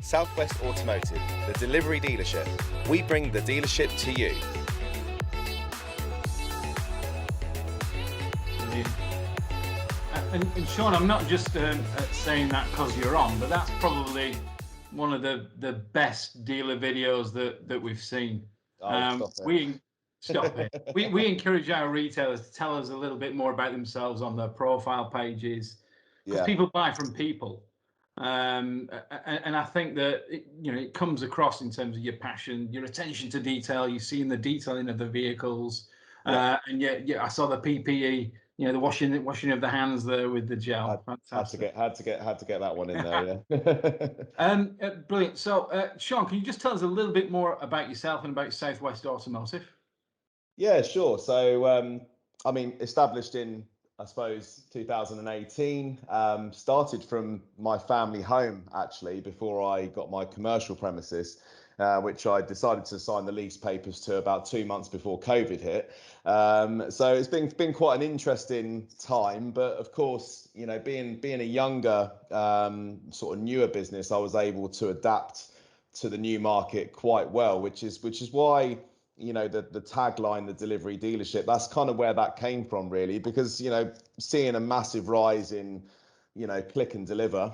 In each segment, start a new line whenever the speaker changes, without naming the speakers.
Southwest Automotive, the delivery dealership. We bring the dealership to you.
And Sean, I'm not just saying that because you're on, but that's probably one of the best dealer videos that we've seen. Stop it. We encourage our retailers to tell us a little bit more about themselves on their profile pages, because people buy from people. And I think that it comes across in terms of your passion, your attention to detail. You see in the detailing of the vehicles, and I saw the PPE. The washing of the hands there with the gel. Fantastic.
Had to get that one in there. Yeah.
Brilliant. So, Sean, can you just tell us a little bit more about yourself and about Southwest Automotive?
Yeah, sure. So, established in, I suppose, 2018, started from my family home, actually, before I got my commercial premises, which I decided to sign the lease papers to about 2 months before COVID hit. So it's been quite an interesting time, but of course, being a younger, sort of newer business, I was able to adapt to the new market quite well, which is why the tagline, the delivery dealership, that's kind of where that came from, really, because seeing a massive rise in click and deliver,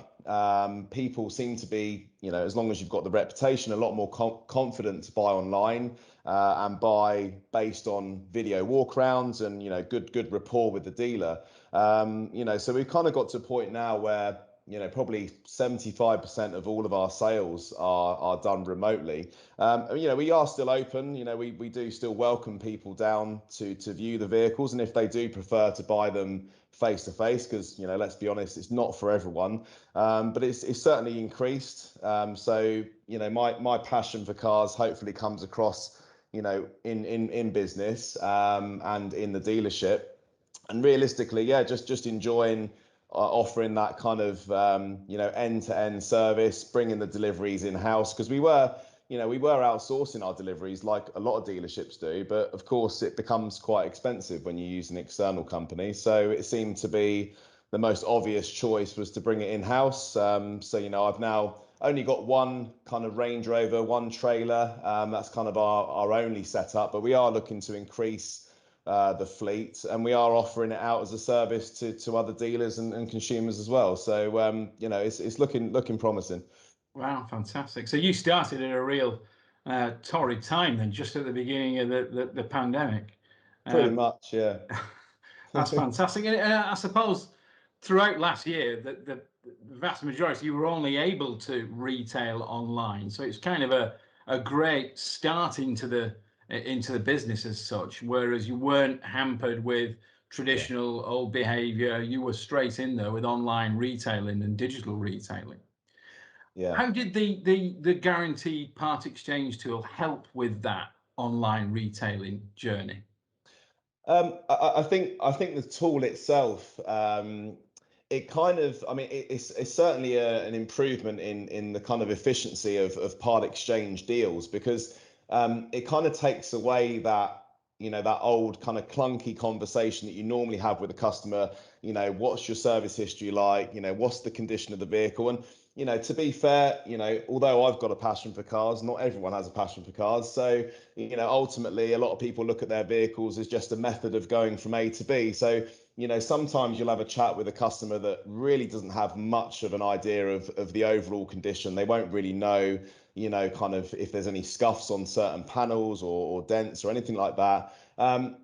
people seem to be, as long as you've got the reputation, a lot more confident to buy online, and buy based on video walkarounds and good rapport with the dealer. So we've kind of got to a point now where probably 75% of all of our sales are done remotely. We are still open. We do still welcome people down to view the vehicles, and if they do prefer to buy them face to face, because let's be honest, it's not for everyone, but it's certainly increased. So my passion for cars hopefully comes across in business, and in the dealership, and realistically, just enjoying offering that kind of end-to-end service, bringing the deliveries in-house, because we were outsourcing our deliveries like a lot of dealerships do, but of course it becomes quite expensive when you use an external company. So it seemed to be the most obvious choice was to bring it in-house. So I've now only got one kind of Range Rover, one trailer. That's kind of our only setup, but we are looking to increase the fleet, and we are offering it out as a service to other dealers and consumers as well. So it's looking promising.
Wow, fantastic. So you started at a real torrid time then, just at the beginning of the pandemic.
Pretty much, yeah.
That's fantastic. And I suppose throughout last year, the vast majority, you were only able to retail online. So it's kind of a great start into the business as such, whereas you weren't hampered with traditional old behavior. You were straight in there with online retailing and digital retailing.
Yeah.
How did the guaranteed part exchange tool help with that online retailing journey?
I think the tool itself, it kind of, it's certainly an improvement in the kind of efficiency of part exchange deals, because it kind of takes away that that old kind of clunky conversation that you normally have with a customer. What's your service history like? What's the condition of the vehicle? And to be fair, although I've got a passion for cars, not everyone has a passion for cars. So ultimately, a lot of people look at their vehicles as just a method of going from A to B. So sometimes you'll have a chat with a customer that really doesn't have much of an idea of the overall condition. They won't really know kind of if there's any scuffs on certain panels or dents or anything like that.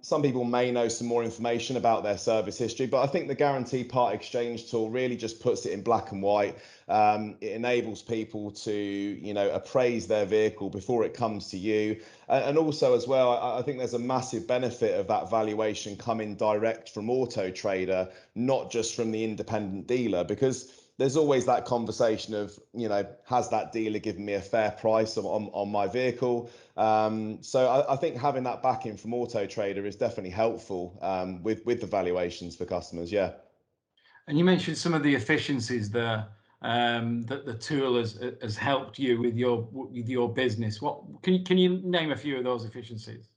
Some people may know some more information about their service history, but I think the guarantee part exchange tool really just puts it in black and white. It enables people to appraise their vehicle before it comes to you, and also as well, I think there's a massive benefit of that valuation coming direct from Autotrader, not just from the independent dealer, because there's always that conversation of, has that dealer given me a fair price on my vehicle? So I think having that backing from Autotrader is definitely helpful with the valuations for customers. Yeah.
And you mentioned some of the efficiencies there, that the tool has helped you with your business. What can you name a few of those efficiencies?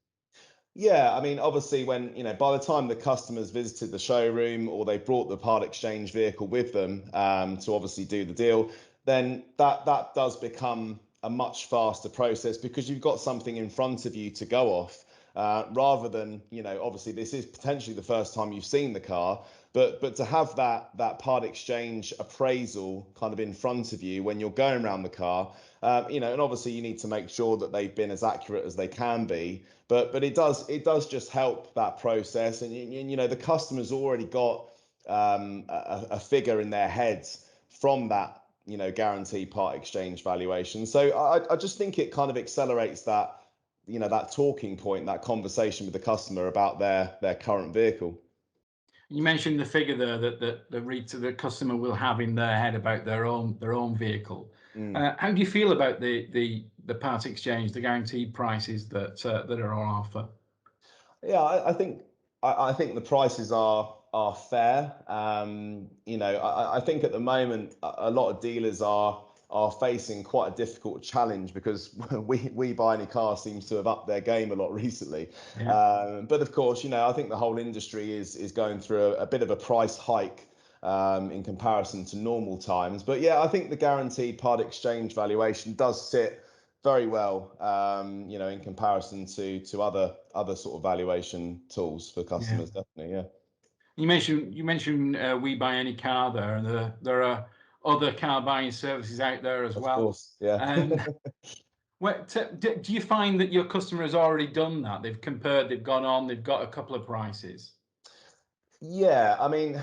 Yeah, obviously when, by the time the customers visited the showroom or they brought the part exchange vehicle with them, to obviously do the deal, then that does become a much faster process, because you've got something in front of you to go off, rather than, obviously this is potentially the first time you've seen the car, but to have that part exchange appraisal kind of in front of you when you're going around the car, and obviously you need to make sure that they've been as accurate as they can be, but it does just help that process, and the customer's already got a figure in their heads from that guaranteed part exchange valuation. So I just think it kind of accelerates that that talking point, that conversation with the customer about their current vehicle.
You mentioned the figure there that the customer will have in their head about their own vehicle. How do you feel about the part exchange, the guaranteed prices that are on offer?
Yeah, I think the prices are fair. I think at the moment a lot of dealers are facing quite a difficult challenge, because we buy any car seems to have upped their game a lot recently.
Yeah.
But of course, I think the whole industry is going through a bit of a price hike in comparison to normal times. But yeah, I think the guaranteed part exchange valuation does sit very well, in comparison to other sort of valuation tools for
Yeah.
customers. Definitely, yeah.
You mentioned We Buy Any Car there, and there are other car buying services out there as
Of
well.
course, yeah.
Do you find that your customer has already done that? They've compared, they've gone on, they've got a couple of prices.
Yeah, I mean,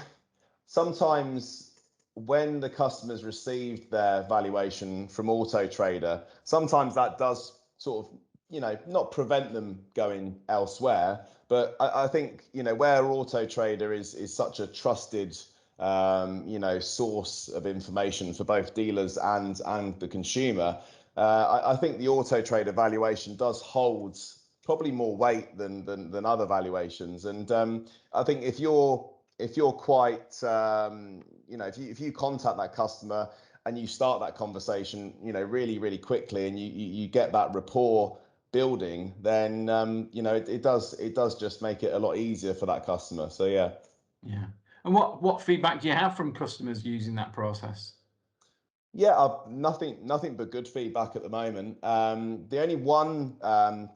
sometimes when the customers received their valuation from Autotrader, sometimes that does sort of, not prevent them going elsewhere. But I think, where Autotrader is such a trusted, source of information for both dealers and the consumer, I think the Autotrader valuation does hold probably more weight than other valuations. And I think if you're quite, if you contact that customer and you start that conversation, really, really quickly, and you get that rapport building, then, it does just make it a lot easier for that customer. So, yeah.
Yeah. And what feedback do you have from customers using that process?
Yeah, nothing but good feedback at the moment. The only one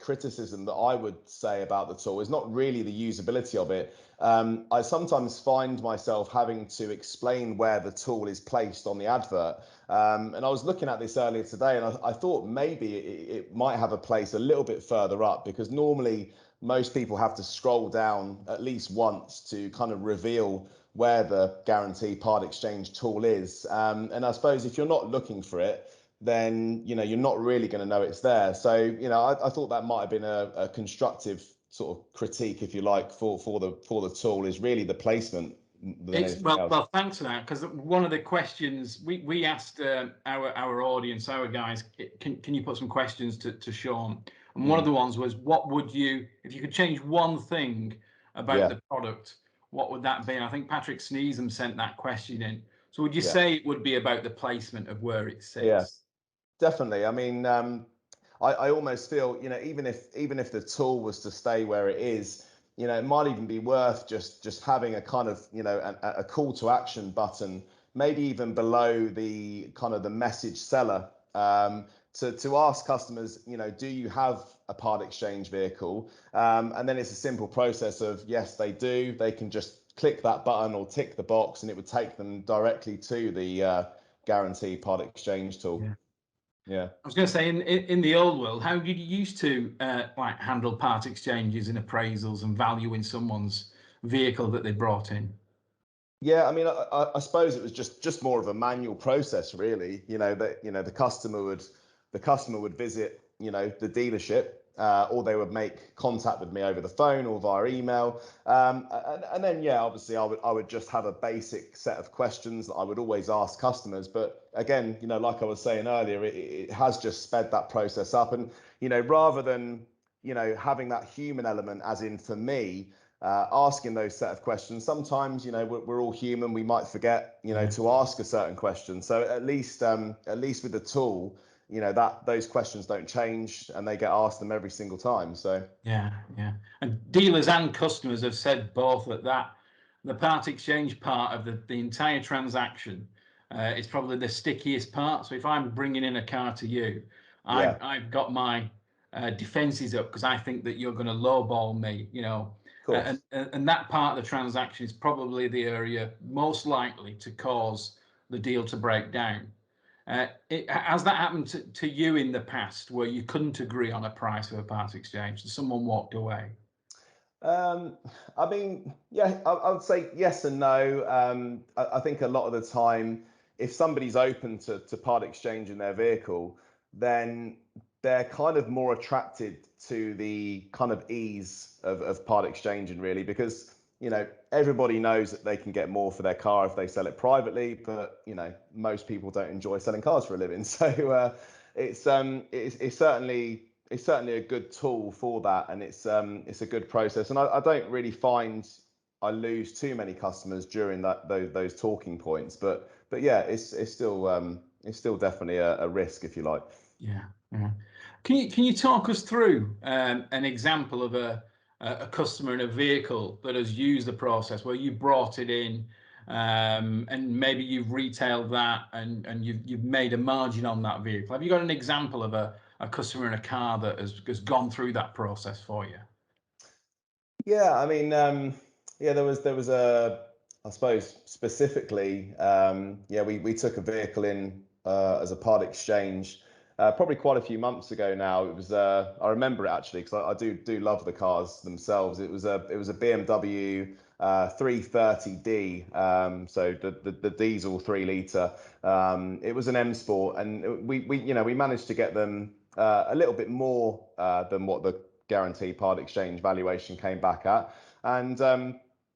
criticism that I would say about the tool is not really the usability of it. I sometimes find myself having to explain where the tool is placed on the advert. And I was looking at this earlier today, and I thought maybe it might have a place a little bit further up, because normally most people have to scroll down at least once to kind of reveal where the guarantee part exchange tool is. And I suppose if you're not looking for it, then you're not really going to know it's there. So I thought that might have been a constructive sort of critique, if you like, for the tool, is really the placement than anything else.
Well, thanks for that, because one of the questions we asked our audience, our guys, can you put some questions to Sean? And one of the ones was, what would you, if you could change one thing about the product, what would that be? And I think Patrick Sneesham sent that question in. So would you say it would be about the placement of where it sits?
Yeah, definitely. I mean, I almost feel, even if the tool was to stay where it is, it might even be worth just having a kind of, a call to action button, maybe even below the kind of the message seller, to ask customers, do you have a part exchange vehicle? And then it's a simple process of, yes, they do. They can just click that button or tick the box, and it would take them directly to the guaranteed part exchange tool. Yeah.
I was going to say, in the old world, how did you used to like handle part exchanges and appraisals and valuing someone's vehicle that they brought in?
Yeah, I mean, I suppose it was just more of a manual process, really. The customer would visit, the dealership, or they would make contact with me over the phone or via email, and then, yeah, obviously I would just have a basic set of questions that I would always ask customers. But again, like I was saying earlier, it has just sped that process up, and rather than having that human element, as in for me, asking those set of questions, sometimes we're all human, we might forget to ask a certain question. So at least with the tool, that those questions don't change, and they get asked them every single time. So
Yeah. And dealers and customers have said both that the part exchange part of the entire transaction It's probably the stickiest part. So if I'm bringing in a car to you, I've got my defences up because I think that you're going to lowball me, you know. And that part of the transaction is probably the area most likely to cause the deal to break down. Has that happened to you in the past where you couldn't agree on a price of a part exchange and someone walked away?
I mean, yeah, I would say yes and no. I think a lot of the time, if somebody's open to part exchanging their vehicle, then they're kind of more attracted to the kind of ease of part exchanging, really, because you know everybody knows that they can get more for their car if they sell it privately, but you know most people don't enjoy selling cars for a living, so it's certainly a good tool for that, and it's a good process, and I don't really find I lose too many customers during those talking points, but yeah, it's still definitely a risk, if you like.
Yeah, yeah. Can you talk us through an example of a customer in a vehicle that has used the process where you brought it in, and maybe you've retailed that and you've made a margin on that vehicle? Have you got an example of a customer in a car that has gone through that process for you?
Yeah, I mean, yeah, there was I suppose specifically, yeah, we took a vehicle in as a part exchange, probably quite a few months ago now. It was I remember it actually because I do love the cars themselves. It was a BMW 330D, so the diesel 3 litre. It was an M Sport, and we managed to get them a little bit more than what the guarantee part exchange valuation came back at, and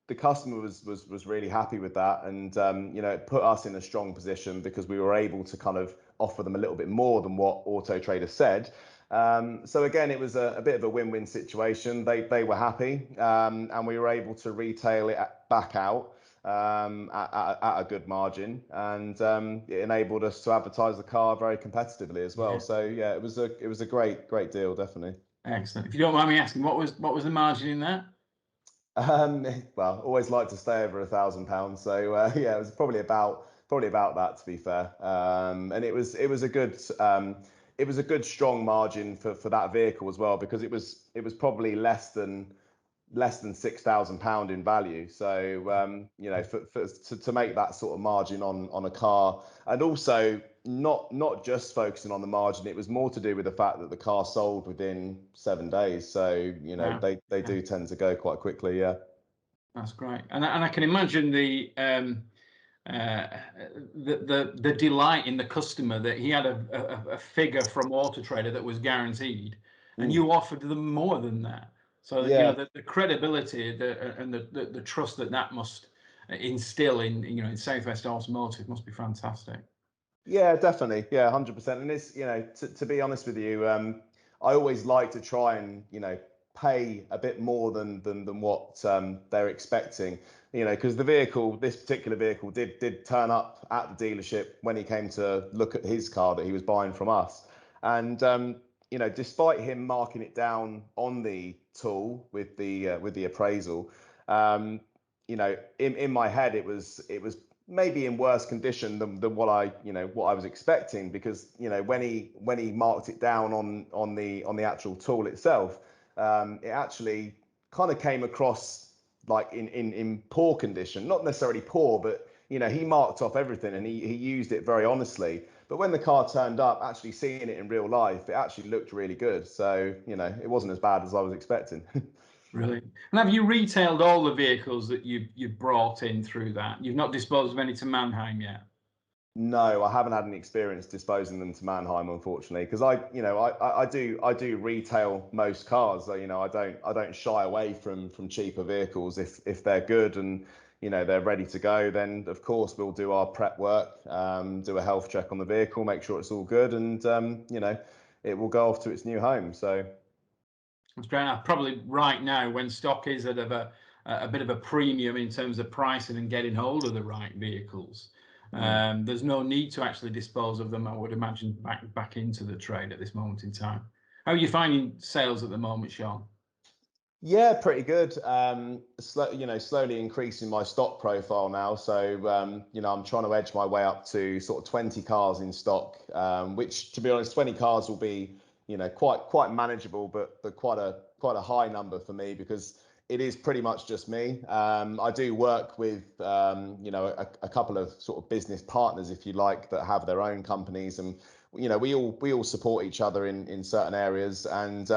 the customer was really happy with that, and it put us in a strong position because we were able to kind of offer them a little bit more than what Autotrader said. So again, it was a bit of a win-win situation. They were happy, and we were able to retail it back out at a good margin, and it enabled us to advertise the car very competitively as well.
Yeah.
So yeah, it was a great deal, definitely.
Excellent. If you don't mind me asking, what was the margin in that?
Well, always like to stay over £1,000, so yeah, it was probably about that, to be fair. And it was a good strong margin for that vehicle as well, because it was probably less than £6,000 in value. So to make that sort of margin on a car, and also not just focusing on the margin, it was more to do with the fact that the car sold within 7 days. So
Wow.
they do tend to go quite quickly. Yeah.
That's great, and I can imagine uh, the delight in the customer that he had a figure from Autotrader that was guaranteed, and
Mm.
you offered them more than that. So that,
Yeah.
the credibility and the trust that must instill in Southwest Automotive must be fantastic.
Yeah, definitely. Yeah, 100%. And it's, to be honest with you, I always like to try and, pay a bit more than what they're expecting, because this particular vehicle did turn up at the dealership when he came to look at his car that he was buying from us. And, despite him marking it down on the tool with the appraisal, in my head, it was maybe in worse condition than what I was expecting, because when he marked it down on the actual tool itself, it actually kind of came across like in poor condition, not necessarily poor, but he marked off everything, and he used it very honestly. But when the car turned up, actually seeing it in real life, it actually looked really good. So it wasn't as bad as I was expecting.
Brilliant. And have you retailed all the vehicles that you've brought in through that? You've not disposed of any to Mannheim yet?
No, I haven't had any experience disposing them to Mannheim, unfortunately, because I do retail most cars. So, I don't shy away from cheaper vehicles if they're good and they're ready to go. Then of course we'll do our prep work, do a health check on the vehicle, make sure it's all good, and it will go off to its new home. So
That's great. Probably right now, when stock is at a bit of a premium in terms of pricing and getting hold of the right vehicles, there's no need to actually dispose of them, I would imagine, back into the trade at this moment in time. How are you finding sales at the moment, Sean?
Yeah, pretty good. Slowly increasing my stock profile now. So, I'm trying to edge my way up to sort of 20 cars in stock, which, to be honest, 20 cars will be, quite manageable, but quite a high number for me because it is pretty much just me. I do work with, a couple of sort of business partners, if you like, that have their own companies, and we all support each other in certain areas, and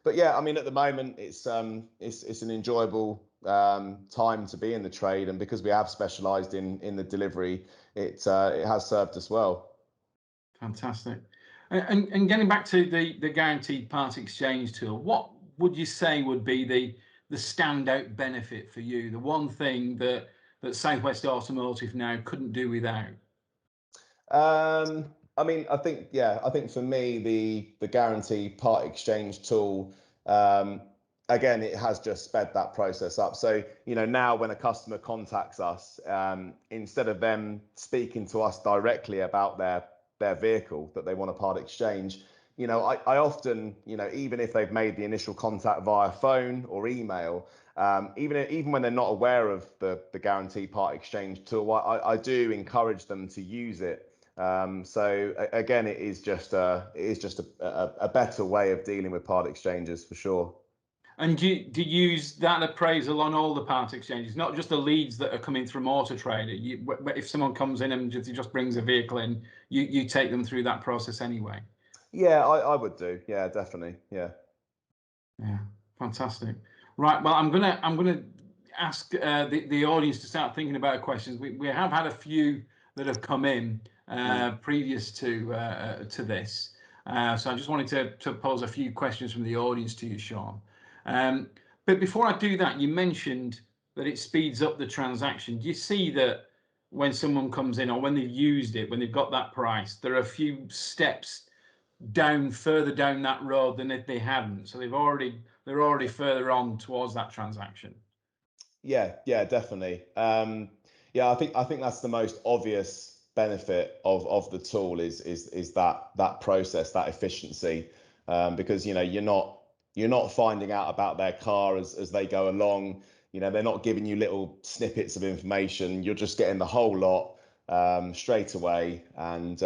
but yeah, I mean, at the moment, it's an enjoyable time to be in the trade, and because we have specialised in the delivery, it has served us well.
Fantastic. And getting back to the guaranteed part exchange tool, what would you say would be the standout benefit for you? The one thing that Southwest Automotive now couldn't do without?
I mean, I think for me, the guarantee part exchange tool, um, again, it has just sped that process up. So, now when a customer contacts us, instead of them speaking to us directly about their vehicle that they want to part exchange, I often, even if they've made the initial contact via phone or email, even when they're not aware of the guarantee part exchange tool, I do encourage them to use it. Again, it is just a better way of dealing with part exchanges for sure.
And do you use that appraisal on all the part exchanges, not just the leads that are coming from Autotrader? If someone comes in and just brings a vehicle in, you take them through that process anyway?
Yeah, I would do. Yeah, definitely. Yeah.
Yeah, fantastic. Right, well, I'm gonna ask the audience to start thinking about questions. We have had a few that have come in previous to this, so I just wanted to pose a few questions from the audience to you, Sean. Um, but before I do that, you mentioned that it speeds up the transaction. Do you see that when someone comes in or when they've used it, when they've got that price, there are a few steps further down that road than if they hadn't, so they're already further on towards that transaction?
Yeah, definitely. Yeah, I think that's the most obvious benefit of the tool is that process, that efficiency, because you're not finding out about their car as they go along. They're not giving you little snippets of information. You're just getting the whole lot straight away. And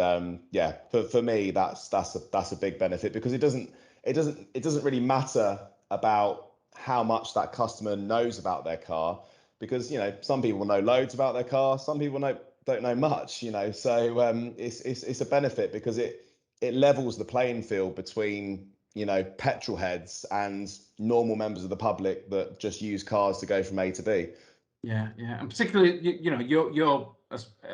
yeah, for me, that's a big benefit because it doesn't really matter about how much that customer knows about their car, because some people know loads about their car, some people don't know much. So it's a benefit because it levels the playing field between petrol heads and normal members of the public that just use cars to go from A to B.
Yeah, and particularly, you're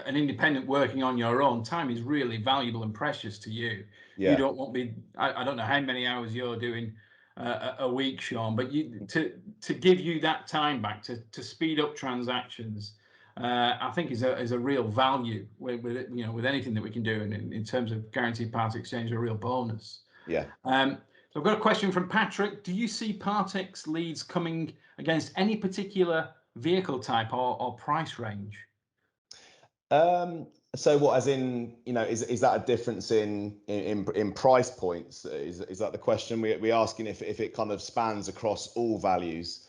an independent working on your own. Time is really valuable and precious to you. You
Yeah,
don't want to be. I don't know how many hours you're doing a week, Sean, but to give you that time back to speed up transactions, I think is a real value with anything that we can do, and in terms of guaranteed part exchange, a real bonus.
yeah.
So I've got a question from Patrick. Do you see Partex leads coming against any particular vehicle type or price range?
So what, as in, is that a difference in price points? Is that the question? We asking if it kind of spans across all values?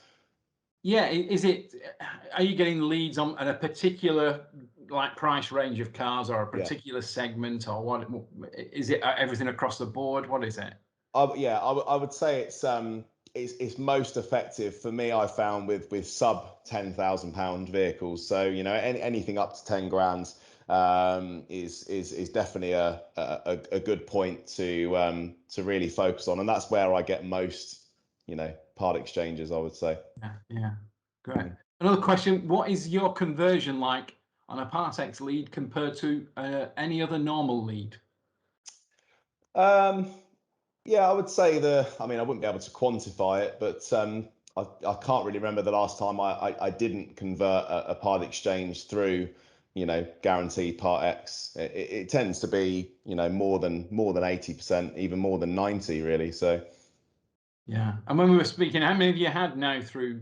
Yeah, are you getting leads on at a particular like price range of cars or a
Yeah.
particular segment, or what is it, everything across the board? What is it?
I would say it's most effective for me. I found with sub £10,000 vehicles. So anything up to 10 grand is definitely a good point to really focus on, and that's where I get most part exchanges, I would say.
Yeah, great. Another question: what is your conversion like on a Partex lead compared to any other normal lead?
Um, Yeah, I would say I mean, I wouldn't be able to quantify it, but I can't really remember the last time I didn't convert a part exchange through, guaranteed part X. It tends to be, more than 80%, even more than 90, really. So
Yeah, and when we were speaking, how many have you had now through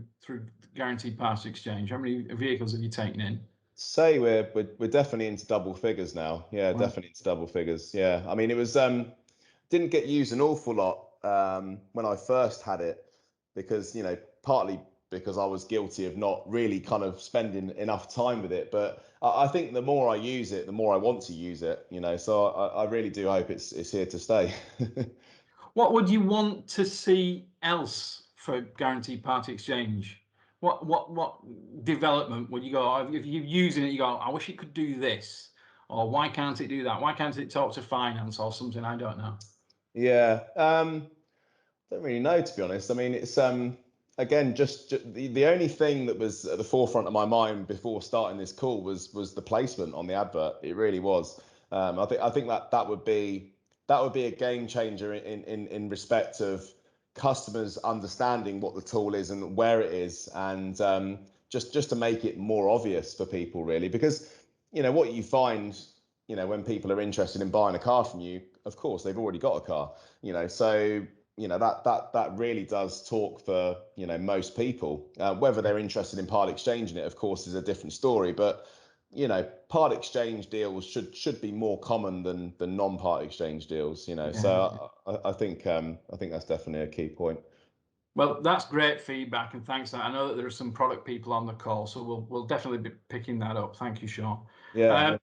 guaranteed part exchange? How many vehicles have you taken in?
say we're definitely into double figures now. Yeah,
Wow.
definitely into double figures. Yeah, I mean, it was didn't get used an awful lot when I first had it. because, partly because I was guilty of not really kind of spending enough time with it. But I think the more I use it, the more I want to use it, so I really do hope it's here to stay.
What would you want to see else for guaranteed part exchange? What development would you go, if you're using it, you go, I wish it could do this, or why can't it do that? Why can't it talk to finance or something? I don't know.
Yeah, don't really know, to be honest. I mean, it's again, just the only thing that was at the forefront of my mind before starting this call was the placement on the advert. It really was. I think that would be a game changer in respect of customers understanding what the tool is and where it is, and just to make it more obvious for people, really, because what you find, when people are interested in buying a car from you, of course they've already got a car, so that really does talk for most people. Whether they're interested in part exchanging it, of course, is a different story, but part exchange deals should be more common than non-part exchange deals. So I think that's definitely a key point.
Well, that's great feedback, and thanks. I know that there are some product people on the call, so we'll definitely be picking that up. Thank you, Sean.
Yeah.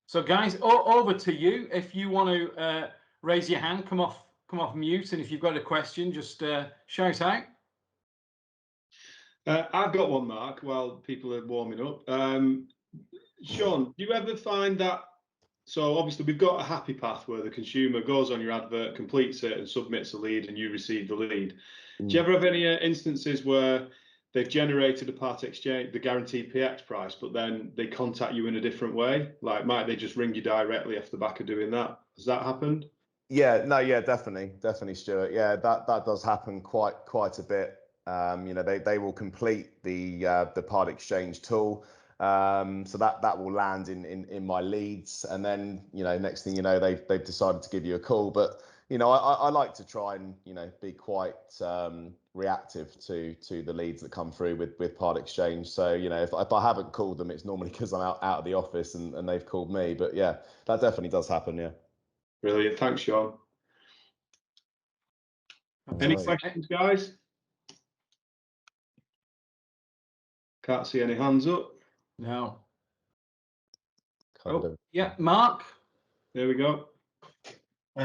So guys, over to you. If you want to raise your hand, come off mute, and if you've got a question, just shout out.
I've got one, Mark, while people are warming up. Sean, do you ever find that, so obviously we've got a happy path where the consumer goes on your advert, completes it and submits a lead and you receive the lead. Do you ever have any instances where they've generated a part exchange, the guaranteed PX price, but then they contact you in a different way? Like, might they just ring you directly off the back of doing that? Has that happened?
Yeah, no, yeah, definitely, Stuart. Yeah, that does happen quite a bit. They will complete the part exchange tool, so that will land in my leads, and then next thing you know, they've decided to give you a call. But I like to try and be quite reactive to the leads that come through with part exchange. So if I haven't called them, it's normally because I'm out of the office and they've called me. But yeah, that definitely does happen. Yeah.
Brilliant, thanks, Sean. Any questions, guys? Can't see any hands up.
No. Oh, yeah, Mark.
There we go.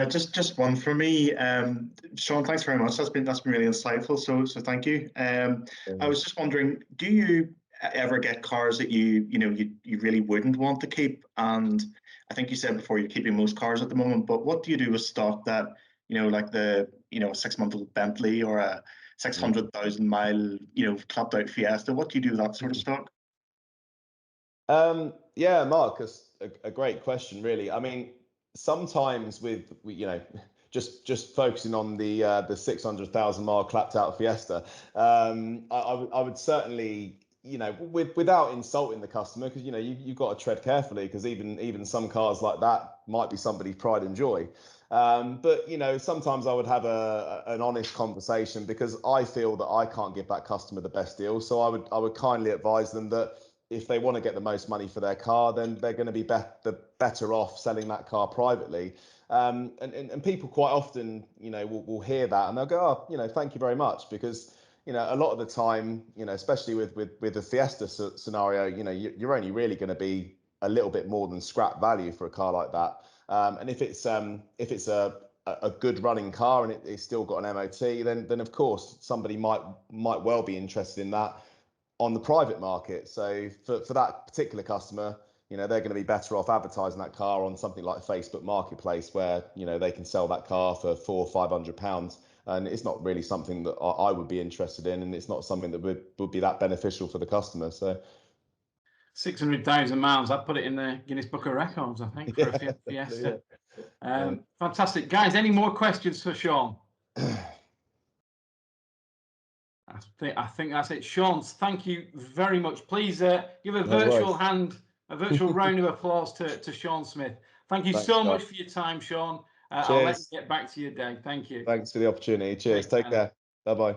Just one for me, Sean. Thanks very much. That's been really insightful. So thank you. I was just wondering, do you ever get cars that you really wouldn't want to keep? And I think you said before you're keeping most cars at the moment. But what do you do with stock that like the 6-month-old Bentley or a 600,000 mile clapped out Fiesta? What do you do with that sort of stock?
Yeah, Mark, that's a great question, really. I mean, sometimes with just focusing on the 600,000 mile clapped out Fiesta, I would certainly without insulting the customer, because you've got to tread carefully, because even some cars like that might be somebody's pride and joy. But sometimes I would have an honest conversation, because I feel that I can't give that customer the best deal. So I would kindly advise them that if they want to get the most money for their car, then they're going to be better off selling that car privately. And people quite often, will hear that and they'll go, oh, thank you very much, because a lot of the time, especially with the Fiesta scenario, you're only really going to be a little bit more than scrap value for a car like that. And if it's a good running car and it's still got an MOT, then of course somebody might well be interested in that on the private market. So for that particular customer, they're going to be better off advertising that car on something like Facebook Marketplace, where they can sell that car for £400 or £500, and it's not really something that I would be interested in, and it's not something that would be that beneficial for the customer. So
600,000 miles, I'd put it in the Guinness Book of Records, I think, for a Fiesta. Yeah. Fantastic. Guys, any more questions for Sean? I think that's it. Sean, thank you very much. Please give a virtual round of applause to Sean Smith. Thanks, so much for your time, Sean. I'll let you get back to your day. Thank you.
Thanks for the opportunity. Cheers. Take care. Bye-bye.